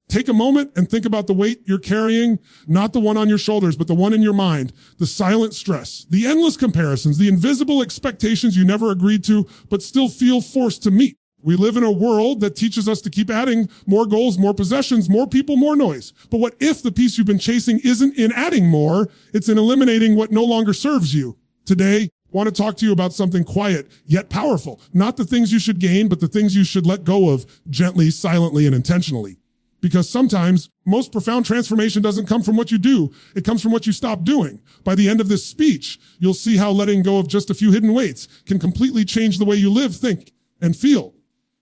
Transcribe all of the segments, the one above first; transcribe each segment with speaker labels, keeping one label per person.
Speaker 1: Take a moment and think about the weight you're carrying, not the one on your shoulders, but the one in your mind, the silent stress, the endless comparisons, the invisible expectations you never agreed to, but still feel forced to meet. We live in a world that teaches us to keep adding more goals, more possessions, more people, more noise. But what if the peace you've been chasing isn't in adding more, it's in eliminating what no longer serves you? Today, I want to talk to you about something quiet, yet powerful. Not the things you should gain, but the things you should let go of gently, silently, and intentionally. Because sometimes most profound transformation doesn't come from what you do. It comes from what you stop doing. By the end of this speech, you'll see how letting go of just a few hidden weights can completely change the way you live, think, and feel.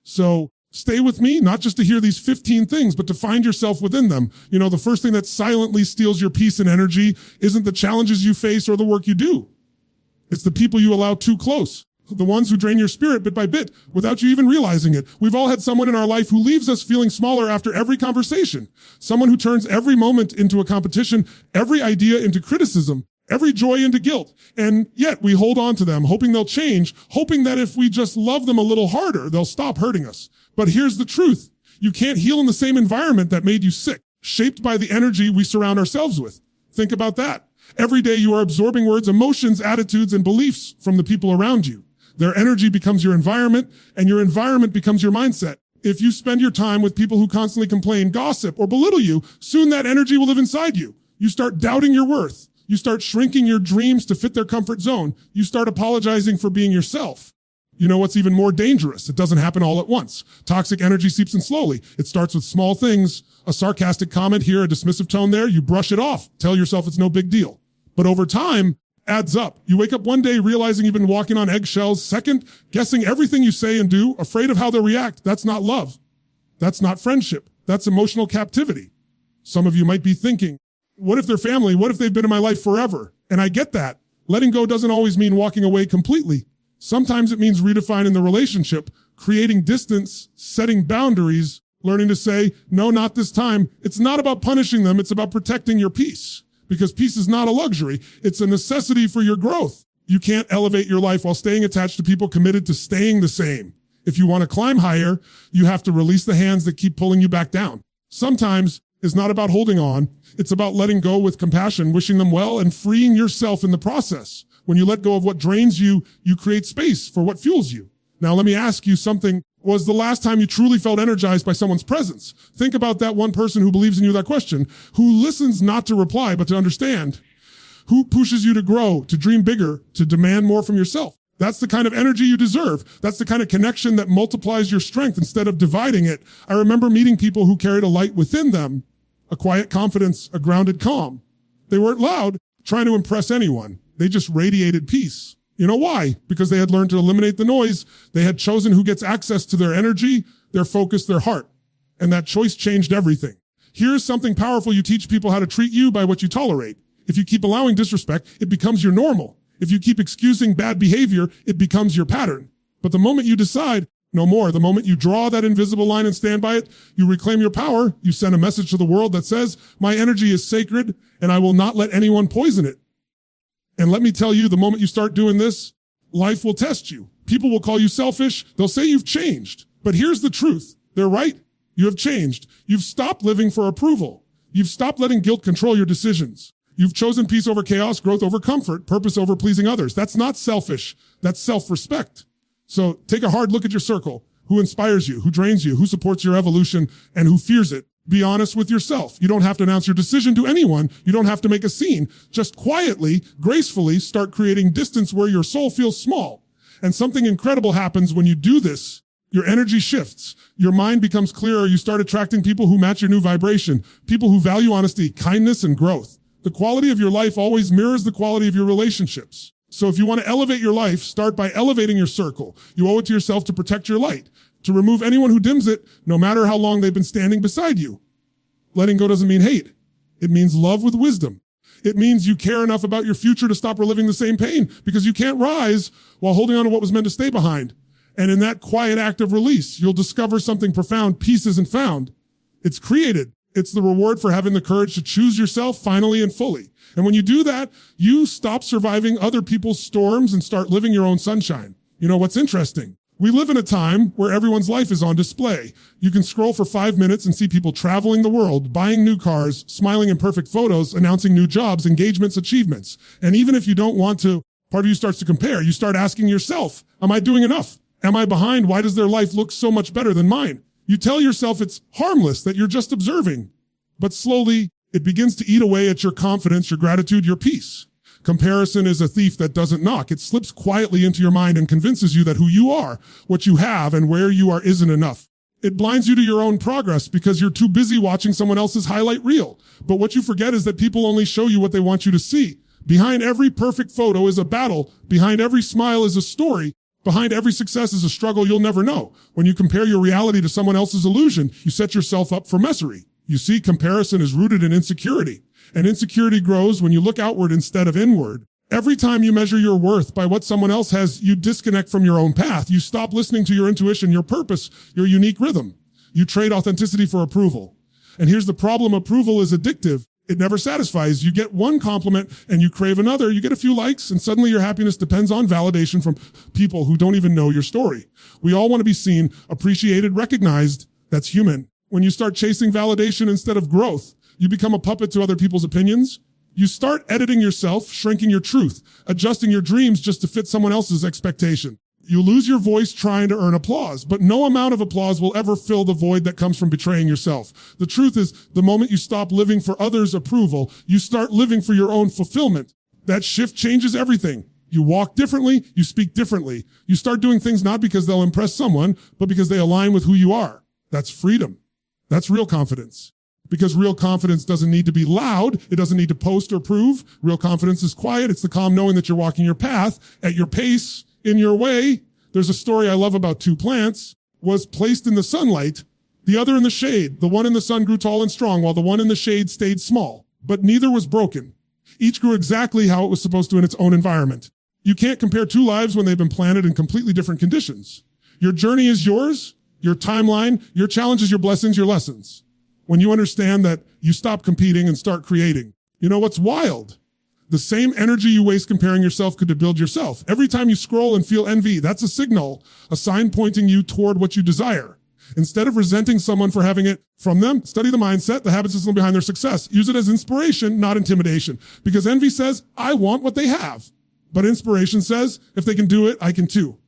Speaker 1: So stay with me, not just to hear these 15 things, but to find yourself within them. You know, the first thing that silently steals your peace and energy isn't the challenges you face or the work you do. It's the people you allow too close. The ones who drain your spirit bit by bit without you even realizing it. We've all had someone in our life who leaves us feeling smaller after every conversation. Someone who turns every moment into a competition, every idea into criticism, every joy into guilt. And yet we hold on to them, hoping they'll change, hoping that if we just love them a little harder, they'll stop hurting us. But here's the truth. You can't heal in the same environment that made you sick, shaped by the energy we surround ourselves with. Think about that. Every day you are absorbing words, emotions, attitudes, and beliefs from the people around you. Their energy becomes your environment, and your environment becomes your mindset. If you spend your time with people who constantly complain, gossip, or belittle you, soon that energy will live inside you. You start doubting your worth. You start shrinking your dreams to fit their comfort zone. You start apologizing for being yourself. You know what's even more dangerous? It doesn't happen all at once. Toxic energy seeps in slowly. It starts with small things, a sarcastic comment here, a dismissive tone there. You brush it off. Tell yourself it's no big deal. But over time, adds up. You wake up one day realizing you've been walking on eggshells. Second, guessing everything you say and do, afraid of how they'll react. That's not love. That's not friendship. That's emotional captivity. Some of you might be thinking, what if they're family? What if they've been in my life forever? And I get that. Letting go doesn't always mean walking away completely. Sometimes it means redefining the relationship, creating distance, setting boundaries, learning to say, no, not this time. It's not about punishing them. It's about protecting your peace. Because peace is not a luxury. It's a necessity for your growth. You can't elevate your life while staying attached to people committed to staying the same. If you want to climb higher, you have to release the hands that keep pulling you back down. Sometimes it's not about holding on. It's about letting go with compassion, wishing them well, and freeing yourself in the process. When you let go of what drains you, you create space for what fuels you. Now, let me ask you something. Was the last time you truly felt energized by someone's presence? Think about that one person who believes in you, that question, who listens not to reply, but to understand, who pushes you to grow, to dream bigger, to demand more from yourself. That's the kind of energy you deserve. That's the kind of connection that multiplies your strength instead of dividing it. I remember meeting people who carried a light within them, a quiet confidence, a grounded calm. They weren't loud, trying to impress anyone. They just radiated peace. You know why? Because they had learned to eliminate the noise. They had chosen who gets access to their energy, their focus, their heart. And that choice changed everything. Here's something powerful you teach people how to treat you by what you tolerate. If you keep allowing disrespect, it becomes your normal. If you keep excusing bad behavior, it becomes your pattern. But the moment you decide, no more, the moment you draw that invisible line and stand by it, you reclaim your power. You send a message to the world that says, my energy is sacred and I will not let anyone poison it. And let me tell you, the moment you start doing this, life will test you. People will call you selfish. They'll say you've changed. But here's the truth. They're right. You have changed. You've stopped living for approval. You've stopped letting guilt control your decisions. You've chosen peace over chaos, growth over comfort, purpose over pleasing others. That's not selfish. That's self-respect. So take a hard look at your circle. Who inspires you? Who drains you? Who supports your evolution? And who fears it? Be honest with yourself. You don't have to announce your decision to anyone. You don't have to make a scene. Just quietly, gracefully start creating distance where your soul feels small. And something incredible happens when you do this. Your energy shifts. Your mind becomes clearer. You start attracting people who match your new vibration. People who value honesty, kindness, and growth. The quality of your life always mirrors the quality of your relationships. So if you want to elevate your life, start by elevating your circle. You owe it to yourself to protect your light, to remove anyone who dims it, no matter how long they've been standing beside you. Letting go doesn't mean hate. It means love with wisdom. It means you care enough about your future to stop reliving the same pain, because you can't rise while holding on to what was meant to stay behind. And in that quiet act of release, you'll discover something profound. Peace isn't found. It's created. It's the reward for having the courage to choose yourself finally and fully. And when you do that, you stop surviving other people's storms and start living your own sunshine. You know what's interesting? We live in a time where everyone's life is on display. You can scroll for 5 minutes and see people traveling the world, buying new cars, smiling in perfect photos, announcing new jobs, engagements, achievements. And even if you don't want to, part of you starts to compare. You start asking yourself, am I doing enough? Am I behind? Why does their life look so much better than mine? You tell yourself it's harmless, that you're just observing. But slowly, it begins to eat away at your confidence, your gratitude, your peace. Comparison is a thief that doesn't knock. It slips quietly into your mind and convinces you that who you are, what you have, and where you are isn't enough. It blinds you to your own progress because you're too busy watching someone else's highlight reel. But what you forget is that people only show you what they want you to see. Behind every perfect photo is a battle. Behind every smile is a story. Behind every success is a struggle you'll never know. When you compare your reality to someone else's illusion, you set yourself up for misery. You see, comparison is rooted in insecurity. And insecurity grows when you look outward instead of inward. Every time you measure your worth by what someone else has, you disconnect from your own path. You stop listening to your intuition, your purpose, your unique rhythm. You trade authenticity for approval. And here's the problem. Approval is addictive. It never satisfies. You get one compliment and you crave another. You get a few likes and suddenly your happiness depends on validation from people who don't even know your story. We all want to be seen, appreciated, recognized. That's human. When you start chasing validation instead of growth, you become a puppet to other people's opinions. You start editing yourself, shrinking your truth, adjusting your dreams just to fit someone else's expectation. You lose your voice trying to earn applause, but no amount of applause will ever fill the void that comes from betraying yourself. The truth is, the moment you stop living for others' approval, you start living for your own fulfillment. That shift changes everything. You walk differently, you speak differently. You start doing things not because they'll impress someone, but because they align with who you are. That's freedom. That's real confidence. Because real confidence doesn't need to be loud. It doesn't need to post or prove. Real confidence is quiet. It's the calm knowing that you're walking your path at your pace, in your way. There's a story I love about two plants. Was placed in the sunlight, the other in the shade. The one in the sun grew tall and strong, while the one in the shade stayed small. But neither was broken. Each grew exactly how it was supposed to in its own environment. You can't compare two lives when they've been planted in completely different conditions. Your journey is yours, your timeline, your challenges, your blessings, your lessons. When you understand that, you stop competing and start creating. You know what's wild? The same energy you waste comparing yourself could build yourself. Every time you scroll and feel envy, that's a signal, a sign pointing you toward what you desire. Instead of resenting someone for having it from them, study the mindset, the habit system behind their success. Use it as inspiration, not intimidation. Because envy says, I want what they have. But inspiration says, if they can do it, I can too.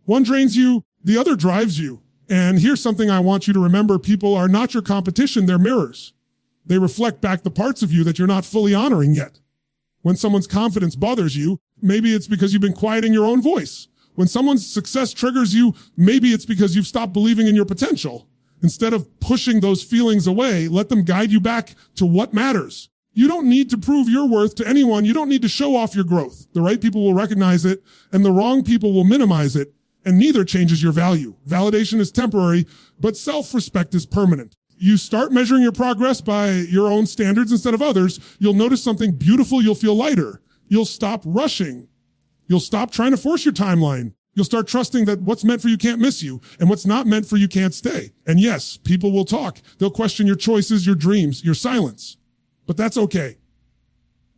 Speaker 1: One drains you, the other drives you. And here's something I want you to remember. People are not your competition, they're mirrors. They reflect back the parts of you that you're not fully honoring yet. When someone's confidence bothers you, maybe it's because you've been quieting your own voice. When someone's success triggers you, maybe it's because you've stopped believing in your potential. Instead of pushing those feelings away, let them guide you back to what matters. You don't need to prove your worth to anyone. You don't need to show off your growth. The right people will recognize it, and the wrong people will minimize it. And neither changes your value. Validation is temporary, but self-respect is permanent. You start measuring your progress by your own standards instead of others. You'll notice something beautiful. You'll feel lighter. You'll stop rushing. You'll stop trying to force your timeline. You'll start trusting that what's meant for you can't miss you, and what's not meant for you can't stay. And yes, people will talk. They'll question your choices, your dreams, your silence. But that's okay.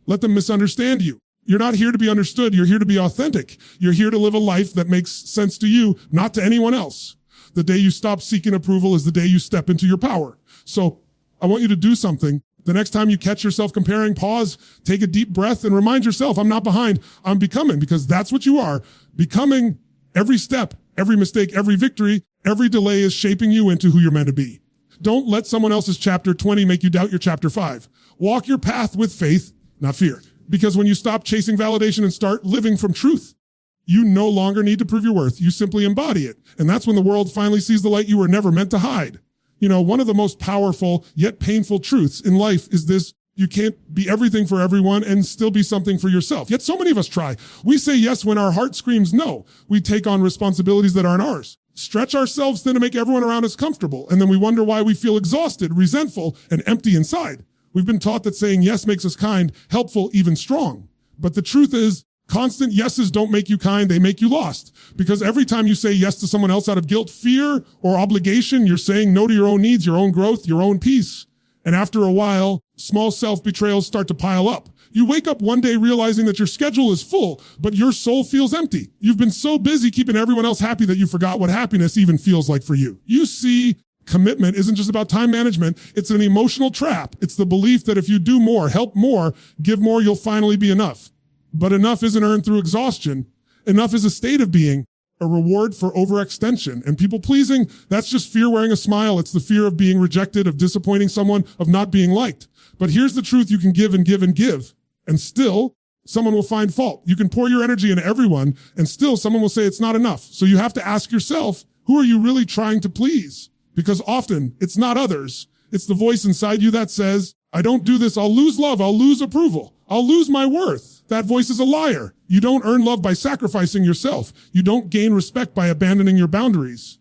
Speaker 1: Let them misunderstand you. You're not here to be understood. You're here to be authentic. You're here to live a life that makes sense to you, not to anyone else. The day you stop seeking approval is the day you step into your power. So I want you to do something. The next time you catch yourself comparing, pause, take a deep breath, and remind yourself, I'm not behind, I'm becoming, because that's what you are. Becoming. Every step, every mistake, every victory, every delay is shaping you into who you're meant to be. Don't let someone else's chapter 20 make you doubt your chapter 5. Walk your path with faith, not fear. Because when you stop chasing validation and start living from truth, you no longer need to prove your worth. You simply embody it. And that's when the world finally sees the light you were never meant to hide. You know, one of the most powerful yet painful truths in life is this: you can't be everything for everyone and still be something for yourself. Yet so many of us try. We say yes when our heart screams no. We take on responsibilities that aren't ours. Stretch ourselves thin to make everyone around us comfortable. And then we wonder why we feel exhausted, resentful, and empty inside. We've been taught that saying yes makes us kind, helpful, even strong. But the truth is, constant yeses don't make you kind, they make you lost. Because every time you say yes to someone else out of guilt, fear, or obligation, you're saying no to your own needs, your own growth, your own peace. And after a while, small self-betrayals start to pile up. You wake up one day realizing that your schedule is full, but your soul feels empty. You've been so busy keeping everyone else happy that you forgot what happiness even feels like for you. You see, commitment isn't just about time management. It's an emotional trap. It's the belief that if you do more, help more, give more, you'll finally be enough. But enough isn't earned through exhaustion. Enough is a state of being, a reward for overextension. And people pleasing, that's just fear wearing a smile. It's the fear of being rejected, of disappointing someone, of not being liked. But here's the truth: you can give and give and give, and still someone will find fault. You can pour your energy into everyone, and still someone will say it's not enough. So you have to ask yourself, who are you really trying to please? Because often it's not others. It's the voice inside you that says, I don't do this, I'll lose love, I'll lose approval, I'll lose my worth. That voice is a liar. You don't earn love by sacrificing yourself. You don't gain respect by abandoning your boundaries.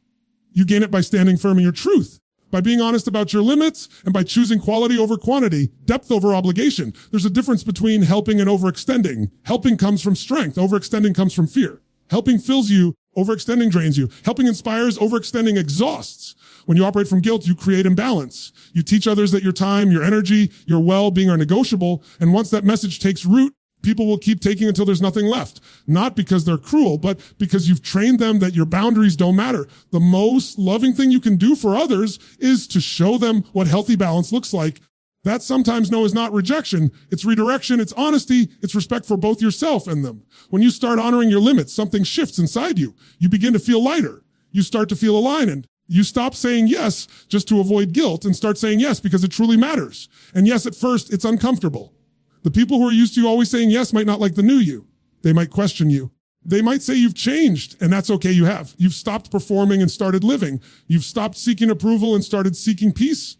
Speaker 1: You gain it by standing firm in your truth, by being honest about your limits, and by choosing quality over quantity, depth over obligation. There's a difference between helping and overextending. Helping comes from strength. Overextending comes from fear. Helping fills you. Overextending drains you. Helping inspires. Overextending exhausts. When you operate from guilt, you create imbalance. You teach others that your time, your energy, your well-being are negotiable. And once that message takes root, people will keep taking until there's nothing left. Not because they're cruel, but because you've trained them that your boundaries don't matter. The most loving thing you can do for others is to show them what healthy balance looks like. That sometimes no is not rejection. It's redirection. It's honesty. It's respect for both yourself and them. When you start honoring your limits, something shifts inside you. You begin to feel lighter. You start to feel aligned. You stop saying yes just to avoid guilt and start saying yes because it truly matters. And yes, at first, it's uncomfortable. The people who are used to you always saying yes might not like the new you. They might question you. They might say you've changed, and that's okay, you have. You've stopped performing and started living. You've stopped seeking approval and started seeking peace.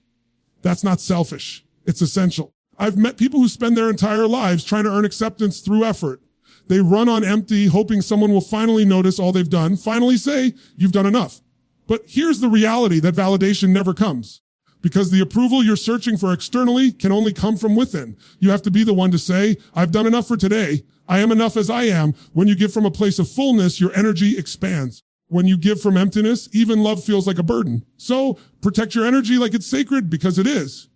Speaker 1: That's not selfish. It's essential. I've met people who spend their entire lives trying to earn acceptance through effort. They run on empty, hoping someone will finally notice all they've done, finally say, you've done enough. But here's the reality that validation never comes. Because the approval you're searching for externally can only come from within. You have to be the one to say, I've done enough for today. I am enough as I am. When you give from a place of fullness, your energy expands. When you give from emptiness, even love feels like a burden. So protect your energy like it's sacred, because it is.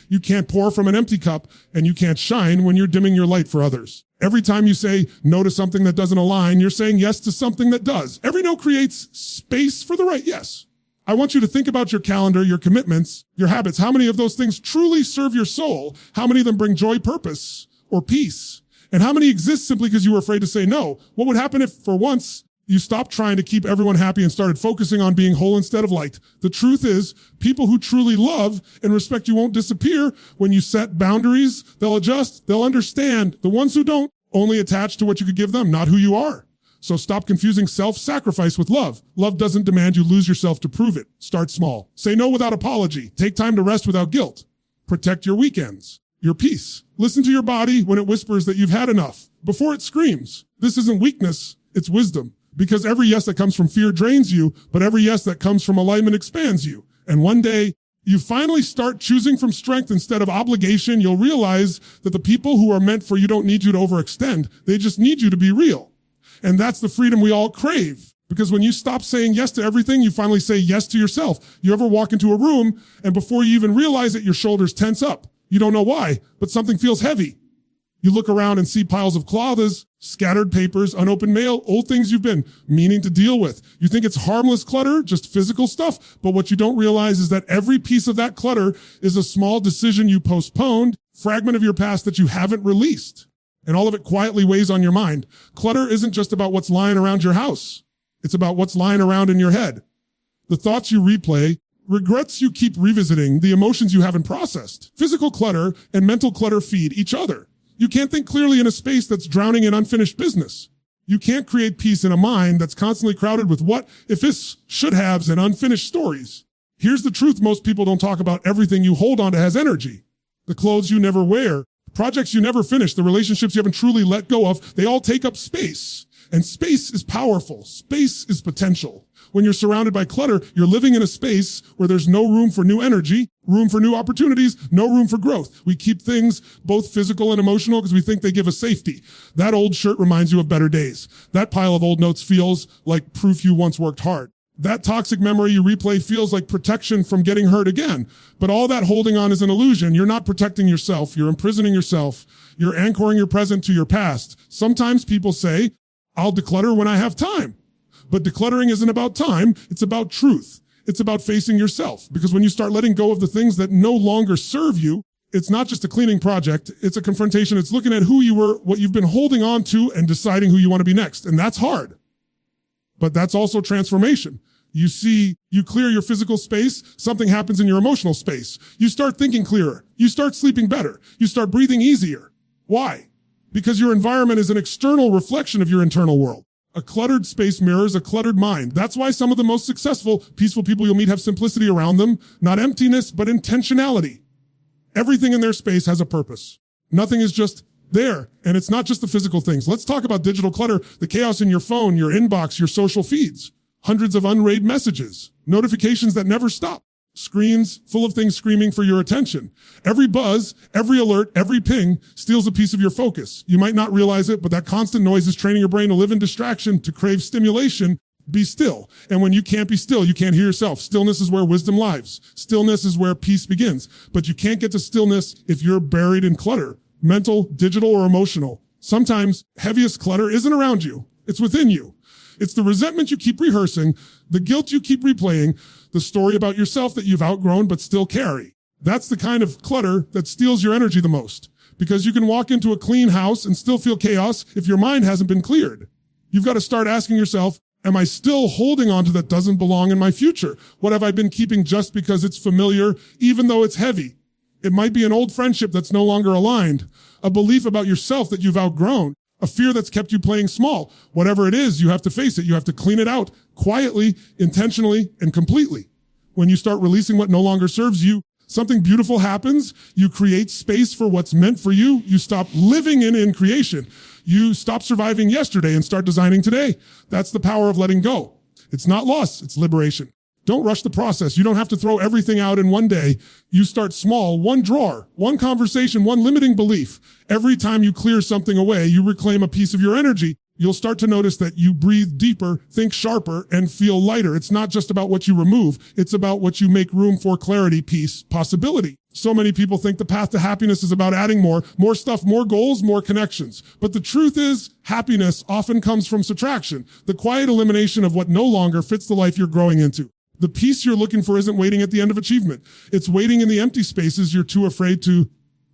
Speaker 1: You can't pour from an empty cup, and you can't shine when you're dimming your light for others. Every time you say no to something that doesn't align, you're saying yes to something that does. Every no creates space for the right yes. I want you to think about your calendar, your commitments, your habits. How many of those things truly serve your soul? How many of them bring joy, purpose, or peace? And how many exist simply because you were afraid to say no? What would happen if, for once, you stopped trying to keep everyone happy and started focusing on being whole instead of liked? The truth is, people who truly love and respect you won't disappear. When you set boundaries, they'll adjust, they'll understand. The ones who don't only attach to what you could give them, not who you are. So stop confusing self-sacrifice with love. Love doesn't demand you lose yourself to prove it. Start small. Say no without apology. Take time to rest without guilt. Protect your weekends, your peace. Listen to your body when it whispers that you've had enough, before it screams. This isn't weakness, it's wisdom. Because every yes that comes from fear drains you, but every yes that comes from alignment expands you. And one day, you finally start choosing from strength instead of obligation. You'll realize that the people who are meant for you don't need you to overextend. They just need you to be real. And that's the freedom we all crave. Because when you stop saying yes to everything, you finally say yes to yourself. You ever walk into a room and before you even realize it, your shoulders tense up. You don't know why, but something feels heavy. You look around and see piles of clothes, scattered papers, unopened mail, old things you've been meaning to deal with. You think it's harmless clutter, just physical stuff. But what you don't realize is that every piece of that clutter is a small decision you postponed, fragment of your past that you haven't released. And all of it quietly weighs on your mind. Clutter isn't just about what's lying around your house. It's about what's lying around in your head. The thoughts you replay, regrets you keep revisiting, the emotions you haven't processed. Physical clutter and mental clutter feed each other. You can't think clearly in a space that's drowning in unfinished business. You can't create peace in a mind that's constantly crowded with what, if this, should haves, and unfinished stories. Here's the truth: most people don't talk about everything you hold on to has energy. The clothes you never wear, projects you never finish, the relationships you haven't truly let go of, they all take up space. And space is powerful. Space is potential. When you're surrounded by clutter, you're living in a space where there's no room for new energy, room for new opportunities, no room for growth. We keep things both physical and emotional because we think they give us safety. That old shirt reminds you of better days. That pile of old notes feels like proof you once worked hard. That toxic memory you replay feels like protection from getting hurt again. But all that holding on is an illusion. You're not protecting yourself. You're imprisoning yourself. You're anchoring your present to your past. Sometimes people say, I'll declutter when I have time. But decluttering isn't about time. It's about truth. It's about facing yourself. Because when you start letting go of the things that no longer serve you, it's not just a cleaning project. It's a confrontation. It's looking at who you were, what you've been holding on to, and deciding who you want to be next. And that's hard. But that's also transformation. You clear your physical space, something happens in your emotional space. You start thinking clearer. You start sleeping better. You start breathing easier. Why? Because your environment is an external reflection of your internal world. A cluttered space mirrors a cluttered mind. That's why some of the most successful, peaceful people you'll meet have simplicity around them, not emptiness, but intentionality. Everything in their space has a purpose. Nothing is just there. And it's not just the physical things. Let's talk about digital clutter, the chaos in your phone, your inbox, your social feeds. Hundreds of unread messages, notifications that never stop, screens full of things screaming for your attention. Every buzz, every alert, every ping steals a piece of your focus. You might not realize it, but that constant noise is training your brain to live in distraction, to crave stimulation. Be still. And when you can't be still, you can't hear yourself. Stillness is where wisdom lies. Stillness is where peace begins. But you can't get to stillness if you're buried in clutter, mental, digital, or emotional. Sometimes heaviest clutter isn't around you. It's within you. It's the resentment you keep rehearsing, the guilt you keep replaying, the story about yourself that you've outgrown but still carry. That's the kind of clutter that steals your energy the most. Because you can walk into a clean house and still feel chaos if your mind hasn't been cleared. You've got to start asking yourself, am I still holding on to that doesn't belong in my future? What have I been keeping just because it's familiar, even though it's heavy? It might be an old friendship that's no longer aligned, a belief about yourself that you've outgrown, a fear that's kept you playing small. Whatever it is, you have to face it. You have to clean it out quietly, intentionally, and completely. When you start releasing what no longer serves you, something beautiful happens. You create space for what's meant for you. You stop living in creation. You stop surviving yesterday and start designing today. That's the power of letting go. It's not loss, it's liberation. Don't rush the process. You don't have to throw everything out in one day. You start small, one drawer, one conversation, one limiting belief. Every time you clear something away, you reclaim a piece of your energy. You'll start to notice that you breathe deeper, think sharper, and feel lighter. It's not just about what you remove. It's about what you make room for: clarity, peace, possibility. So many people think the path to happiness is about adding more stuff, more goals, more connections. But the truth is, happiness often comes from subtraction, the quiet elimination of what no longer fits the life you're growing into. The peace you're looking for isn't waiting at the end of achievement. It's waiting in the empty spaces you're too afraid to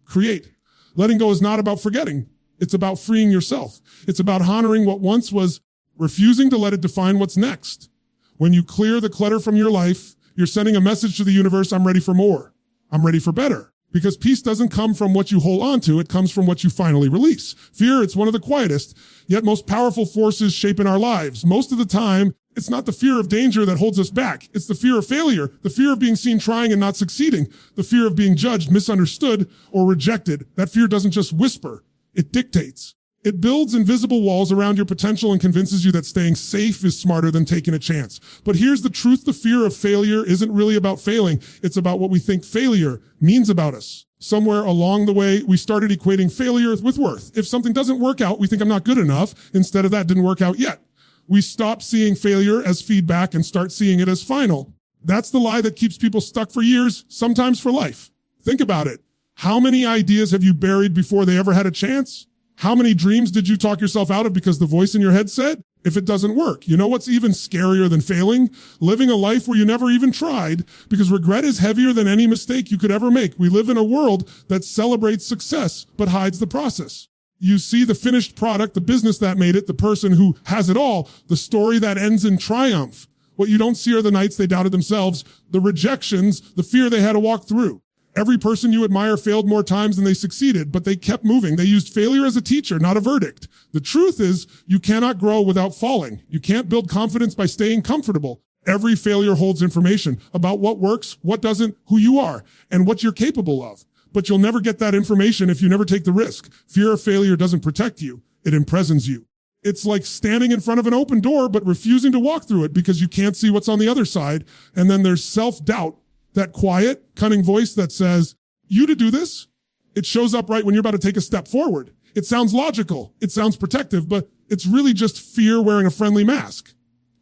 Speaker 1: create. Letting go is not about forgetting. It's about freeing yourself. It's about honoring what once was, refusing to let it define what's next. When you clear the clutter from your life, you're sending a message to the universe: I'm ready for more. I'm ready for better. Because peace doesn't come from what you hold on to. It comes from what you finally release. Fear, it's one of the quietest, yet most powerful forces shaping our lives. Most of the time, it's not the fear of danger that holds us back. It's the fear of failure, the fear of being seen trying and not succeeding, the fear of being judged, misunderstood, or rejected. That fear doesn't just whisper, it dictates. It builds invisible walls around your potential and convinces you that staying safe is smarter than taking a chance. But here's the truth: the fear of failure isn't really about failing. It's about what we think failure means about us. Somewhere along the way, we started equating failure with worth. If something doesn't work out, we think I'm not good enough. Instead of that didn't work out yet. We stop seeing failure as feedback and start seeing it as final. That's the lie that keeps people stuck for years, sometimes for life. Think about it. How many ideas have you buried before they ever had a chance? How many dreams did you talk yourself out of because the voice in your head said, if it doesn't work? You know what's even scarier than failing? Living a life where you never even tried, because regret is heavier than any mistake you could ever make. We live in a world that celebrates success, but hides the process. You see the finished product, the business that made it, the person who has it all, the story that ends in triumph. What you don't see are the nights they doubted themselves, the rejections, the fear they had to walk through. Every person you admire failed more times than they succeeded, but they kept moving. They used failure as a teacher, not a verdict. The truth is, you cannot grow without falling. You can't build confidence by staying comfortable. Every failure holds information about what works, what doesn't, who you are, and what you're capable of. But you'll never get that information if you never take the risk. Fear of failure doesn't protect you. It imprisons you. It's like standing in front of an open door, but refusing to walk through it because you can't see what's on the other side. And then there's self-doubt, that quiet, cunning voice that says, you to do this? It shows up right when you're about to take a step forward. It sounds logical. It sounds protective, but it's really just fear wearing a friendly mask.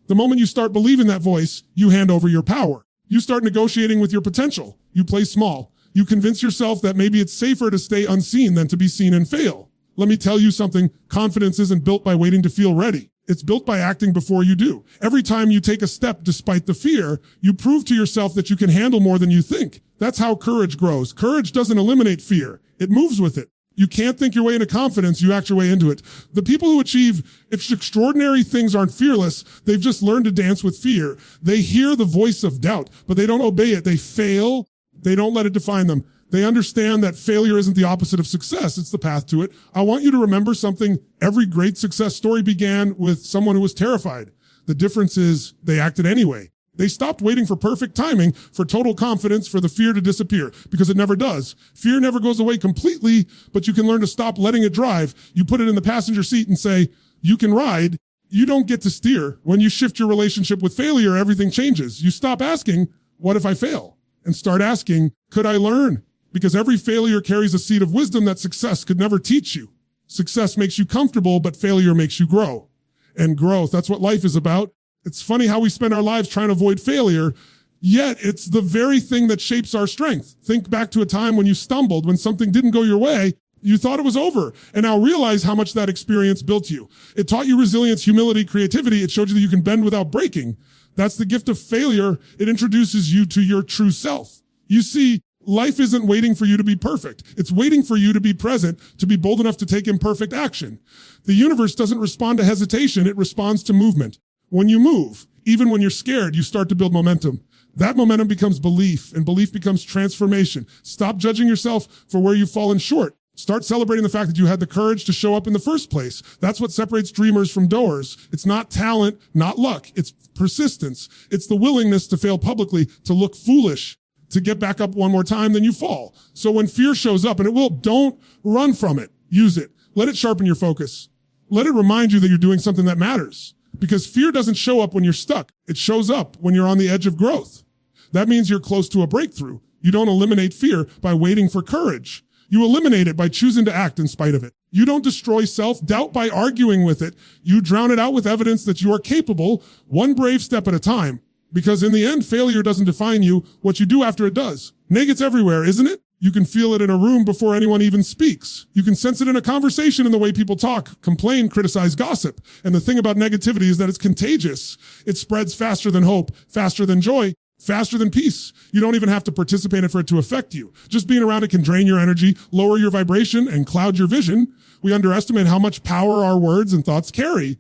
Speaker 1: The moment you start believing that voice, you hand over your power. You start negotiating with your potential. You play small. You convince yourself that maybe it's safer to stay unseen than to be seen and fail. Let me tell you something. Confidence isn't built by waiting to feel ready. It's built by acting before you do. Every time you take a step despite the fear, you prove to yourself that you can handle more than you think. That's how courage grows. Courage doesn't eliminate fear. It moves with it. You can't think your way into confidence. You act your way into it. The people who achieve extraordinary things aren't fearless. They've just learned to dance with fear. They hear the voice of doubt, but they don't obey it. They fail. They don't let it define them. They understand that failure isn't the opposite of success. It's the path to it. I want you to remember something. Every great success story began with someone who was terrified. The difference is they acted anyway. They stopped waiting for perfect timing, for total confidence, for the fear to disappear, because it never does. Fear never goes away completely, but you can learn to stop letting it drive. You put it in the passenger seat and say, you can ride. You don't get to steer. When you shift your relationship with failure, everything changes. You stop asking, what if I fail? And start asking, could I learn? Because every failure carries a seed of wisdom that success could never teach you. Success makes you comfortable, but failure makes you grow. And growth, that's what life is about. It's funny how we spend our lives trying to avoid failure, yet it's the very thing that shapes our strength. Think back to a time when you stumbled, when something didn't go your way, you thought it was over, and now realize how much that experience built you. It taught you resilience, humility, creativity. It showed you that you can bend without breaking. That's the gift of failure. It introduces you to your true self. You see, life isn't waiting for you to be perfect. It's waiting for you to be present, to be bold enough to take imperfect action. The universe doesn't respond to hesitation. It responds to movement. When you move, even when you're scared, you start to build momentum. That momentum becomes belief, and belief becomes transformation. Stop judging yourself for where you've fallen short. Start celebrating the fact that you had the courage to show up in the first place. That's what separates dreamers from doers. It's not talent, not luck. It's persistence. It's the willingness to fail publicly, to look foolish, to get back up one more time, then you fall. So when fear shows up, and it will, don't run from it. Use it. Let it sharpen your focus. Let it remind you that you're doing something that matters. Because fear doesn't show up when you're stuck. It shows up when you're on the edge of growth. That means you're close to a breakthrough. You don't eliminate fear by waiting for courage. You eliminate it by choosing to act in spite of it. You don't destroy self-doubt by arguing with it. You drown it out with evidence that you are capable, one brave step at a time. Because in the end, failure doesn't define you. What you do after it does. Negative's everywhere, isn't it? You can feel it in a room before anyone even speaks. You can sense it in a conversation in the way people talk, complain, criticize, gossip. And the thing about negativity is that it's contagious. It spreads faster than hope, faster than joy, faster than peace. You don't even have to participate in it for it to affect you. Just being around it can drain your energy, lower your vibration, and cloud your vision. We underestimate how much power our words and thoughts carry.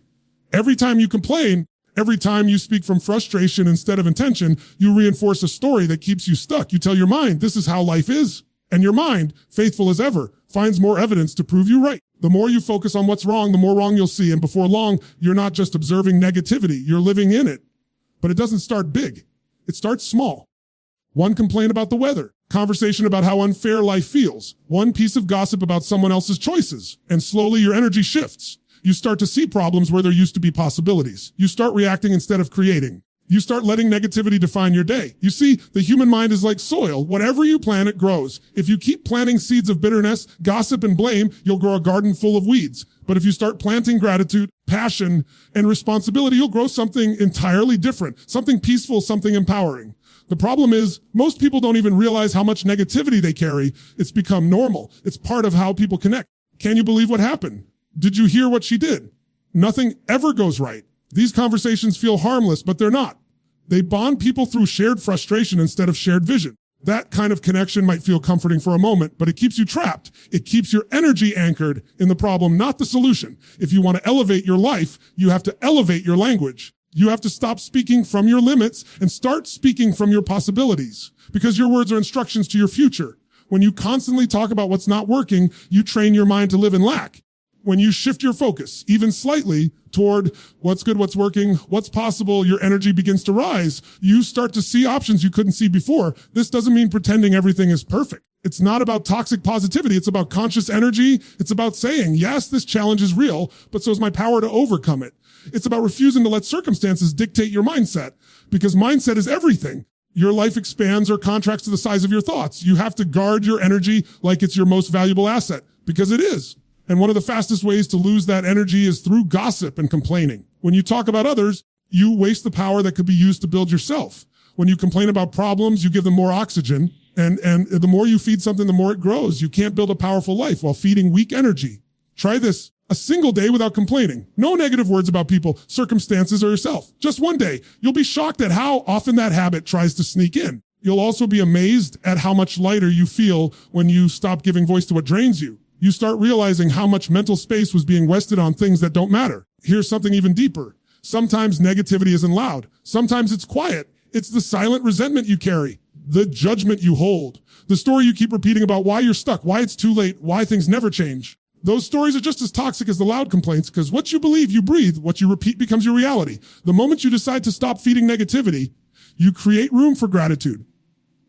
Speaker 1: Every time you complain, every time you speak from frustration instead of intention, you reinforce a story that keeps you stuck. You tell your mind, this is how life is. And your mind, faithful as ever, finds more evidence to prove you right. The more you focus on what's wrong, the more wrong you'll see. And before long, you're not just observing negativity, you're living in it. But it doesn't start big. It starts small. One complaint about the weather, conversation about how unfair life feels, one piece of gossip about someone else's choices, and slowly your energy shifts. You start to see problems where there used to be possibilities. You start reacting instead of creating. You start letting negativity define your day. You see, the human mind is like soil. Whatever you plant, it grows. If you keep planting seeds of bitterness, gossip, and blame, you'll grow a garden full of weeds. But if you start planting gratitude, passion, and responsibility, you'll grow something entirely different, something peaceful, something empowering. The problem is, most people don't even realize how much negativity they carry. It's become normal. It's part of how people connect. Can you believe what happened? Did you hear what she did? Nothing ever goes right. These conversations feel harmless, but they're not. They bond people through shared frustration instead of shared vision. That kind of connection might feel comforting for a moment, but it keeps you trapped. It keeps your energy anchored in the problem, not the solution. If you want to elevate your life, you have to elevate your language. You have to stop speaking from your limits and start speaking from your possibilities, because your words are instructions to your future. When you constantly talk about what's not working, you train your mind to live in lack. When you shift your focus, even slightly, toward what's good, what's working, what's possible, your energy begins to rise. You start to see options you couldn't see before. This doesn't mean pretending everything is perfect. It's not about toxic positivity. It's about conscious energy. It's about saying, yes, this challenge is real, but so is my power to overcome it. It's about refusing to let circumstances dictate your mindset, because mindset is everything. Your life expands or contracts to the size of your thoughts. You have to guard your energy like it's your most valuable asset, because it is. And one of the fastest ways to lose that energy is through gossip and complaining. When you talk about others, you waste the power that could be used to build yourself. When you complain about problems, you give them more oxygen. And the more you feed something, the more it grows. You can't build a powerful life while feeding weak energy. Try this. A single day without complaining. No negative words about people, circumstances, or yourself. Just one day. You'll be shocked at how often that habit tries to sneak in. You'll also be amazed at how much lighter you feel when you stop giving voice to what drains you. You start realizing how much mental space was being wasted on things that don't matter. Here's something even deeper. Sometimes negativity isn't loud. Sometimes it's quiet. It's the silent resentment you carry, the judgment you hold, the story you keep repeating about why you're stuck, why it's too late, why things never change. Those stories are just as toxic as the loud complaints because what you believe, you breathe. What you repeat becomes your reality. The moment you decide to stop feeding negativity, you create room for gratitude.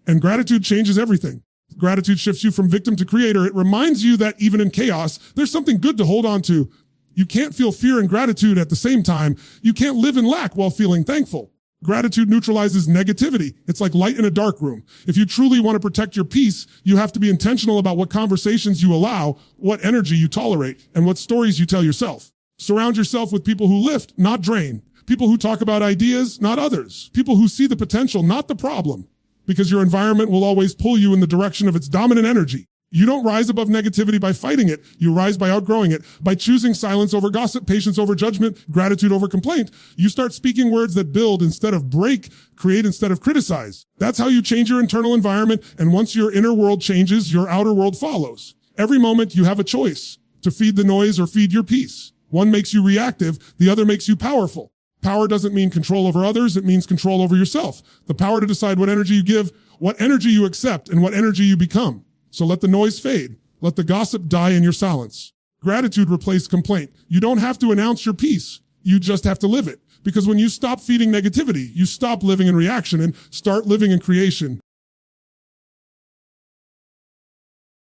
Speaker 1: And gratitude changes everything. Gratitude shifts you from victim to creator. It reminds you that even in chaos, there's something good to hold on to. You can't feel fear and gratitude at the same time. You can't live in lack while feeling thankful. Gratitude neutralizes negativity. It's like light in a dark room. If you truly want to protect your peace, you have to be intentional about what conversations you allow, what energy you tolerate, and what stories you tell yourself. Surround yourself with people who lift, not drain. People who talk about ideas, not others. People who see the potential, not the problem. Because your environment will always pull you in the direction of its dominant energy. You don't rise above negativity by fighting it. You rise by outgrowing it. By choosing silence over gossip, patience over judgment, gratitude over complaint, you start speaking words that build instead of break, create instead of criticize. That's how you change your internal environment. And once your inner world changes, your outer world follows. Every moment you have a choice to feed the noise or feed your peace. One makes you reactive. The other makes you powerful. Power doesn't mean control over others. It means control over yourself. The power to decide what energy you give, what energy you accept, and what energy you become. So let the noise fade. Let the gossip die in your silence. Gratitude replaces complaint. You don't have to announce your peace. You just have to live it. Because when you stop feeding negativity, you stop living in reaction and start living in creation.